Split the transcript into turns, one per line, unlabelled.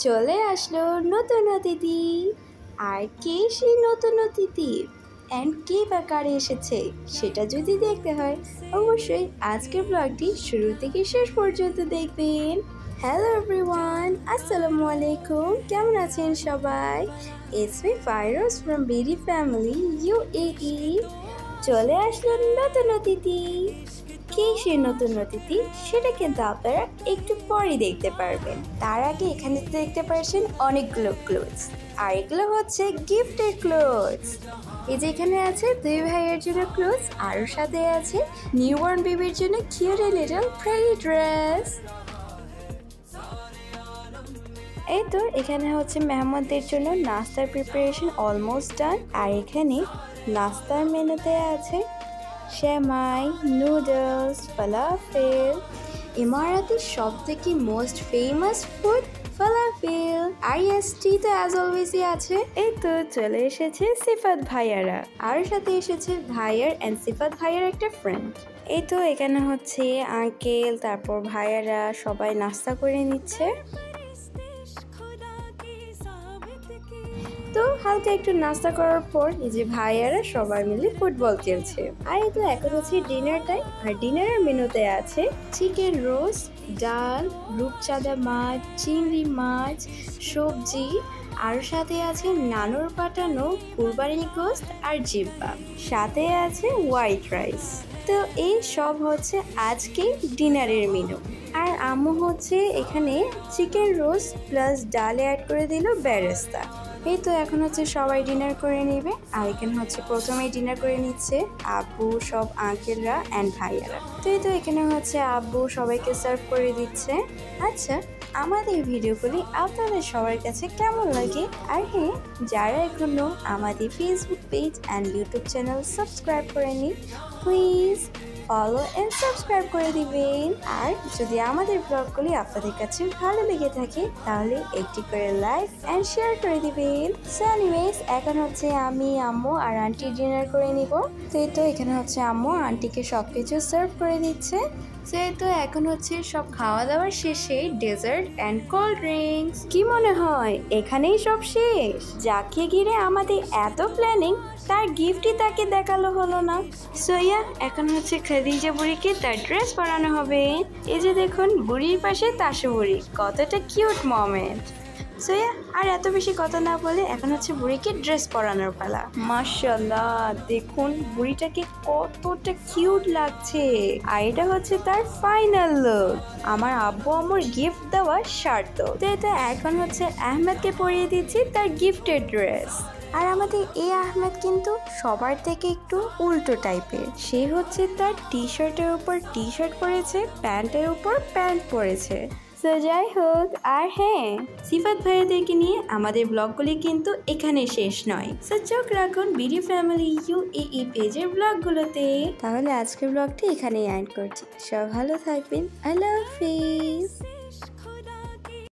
চলে আসলো নতুন অতিথি। আর কে সেই নতুন অতিথি অ্যান্ড কে বা কারে এসেছে সেটা যদি দেখতে হয় অবশ্যই আজকের ব্লগটি শুরু থেকে শেষ পর্যন্ত দেখবেন। হ্যালো এভরিওয়ান, আসসালামু আলাইকুম। কেমন আছেন সবাই? It's me Fairoz from BD family UAE। চলে আসলো নতুন অতিথি। কে সে নতুন অতিথি সেটা কিন্তু আপনারা একটু পরে দেখতে পারবেন। তার আগে এখানে দেখতে পাচ্ছেন অনেকগুলো ক্লোথস, আর এগুলো হচ্ছে গিফটেড ক্লোথস। এই যে এখানে আছে দুই ভাইয়ের জন্য ক্লোথস, আর সাথে আছে নিউবর্ন বেবির জন্য কিউট লিটল প্রেটি ড্রেস। এই তো এখানে হচ্ছে মেহমানদের জন্য নাস্তার প্রিপারেশন অলমোস্ট ডান। আর এখানে নাস্তার মেনুতে আছে সেমাই, নুডলস, ফালাফেল, ইমারাতের সব থেকে মোস্ট ফেমাস ফুড ফালাফেল। আর টি তো অ্যাজ অলওয়েজই আছে। এই তো চলে এসেছে সিফাত ভাইয়ারা, আর সাথে এসেছে ভাইয়ার অ্যান্ড সিফাত ভাইয়ার একটা ফ্রেন্ড। এই তো এখানে হচ্ছে আঙ্কেল, তারপর ভাইয়ারা সবাই নাস্তা করে নিচ্ছে। তো হালকা একটু নাস্তা করার পর এই যে ভাইয়ারা সবাই মিলে ফুটবল খেলছে। আর এই তো এখন হচ্ছে ডিনার টাইম। আর ডিনারের মেনুতে আছে চিকেন রোস্ট, ডাল, রূপচাঁদা মাছ, চিংড়ি মাছ, সবজি, আর সাথে আছে নানুর পাঠানো কুরবানি গোস্ত আর জিব্বা, সাথে আছে হোয়াইট রাইস। তো এই সব হচ্ছে আজকে ডিনারের মেনু। আর আম্মু হচ্ছে এখানে চিকেন রোস্ট প্লাস ডালে অ্যাড করে দিল বেরেস্তা। এই তো এখন হচ্ছে সবাই ডিনার করে নেবে। আর এখানে হচ্ছে প্রথমেই ডিনার করে নিচ্ছে আব্বু, সব আঙ্কেলরা অ্যান্ড ভাইয়ারা। তো এই তো এখানে হচ্ছে আব্বু সবাইকে সার্ভ করে দিচ্ছে। আচ্ছা, আমাদের ভিডিওগুলি আপনাদের সবার কাছে কেমন লাগে? আর হ্যাঁ, যারা এখনো আমাদের Facebook page and YouTube channel subscribe করেনি, প্লিজ ফলো অ্যান্ড সাবস্ক্রাইব করে দিবেন। আর যদি আমাদের ব্লগগুলি আপনাদের কাছে ভালো লেগে থাকে তাহলে একটি করে লাইক অ্যান্ড শেয়ার করে দিবেন। সো এনিওয়েজ, এখন হচ্ছে আমি, আম্মু আর আন্টি ডিনার করে নিব। তো এই তো এখানে হচ্ছে আম্মু আন্টিকে সব কিছু সার্ভ করে দিচ্ছে। তো এখন হচ্ছে সব খাওয়া দাওয়ার শেষে ডেজার্ট অ্যান্ড কোল্ড ড্রিঙ্কস। কি মনে হয় এখানেই সব শেষ? যাকে ঘিরে আমাদের এত প্ল্যানিং, তার গিফটই তাকে দেখালো হলো না। সোয়া এখন হচ্ছে খাদিজা বুড়িকে তার ড্রেস পরানো হবে। এই যে দেখুন বুড়ির পাশে তাসু বুড়ি, কতটা কিউট মোমেন্ট। সোয়া আর এত বেশি কথা না বলে এখন হচ্ছে বুড়িকে ড্রেস পরানোর পালা। মাশাআল্লাহ, দেখুন বুড়িটাকে কতটা কিউট লাগছে। আর এটা হচ্ছে তার ফাইনাল লুক। আমার আব্বু আমার গিফট দেওয়া শার্ট। তো এটা এখন হচ্ছে আহমেদকে পরিয়ে দিচ্ছি তার গিফটেড ড্রেস। আর আমাদের এই আহমেদ কিন্তু সবার থেকে একটু উল্টো টাইপের। সে হচ্ছে তার টি শার্টের উপর টি শার্ট পরেছে, প্যান্টের উপর প্যান্ট পরেছে। তো যাই হোক, আর হ্যাঁ, সিফাত ভাইয়াদেরকে নিয়ে আমাদের ব্লগগুলি কিন্তু এখানে শেষ নয়। তো চোখ রাখুন বিডি ফ্যামিলি UAE পেজের ব্লগগুলোতে। তাহলে আজকের ব্লগটি এখানেই এন্ড করছি। সব ভালো থাকবেন। আল্লাহ হাফিজ।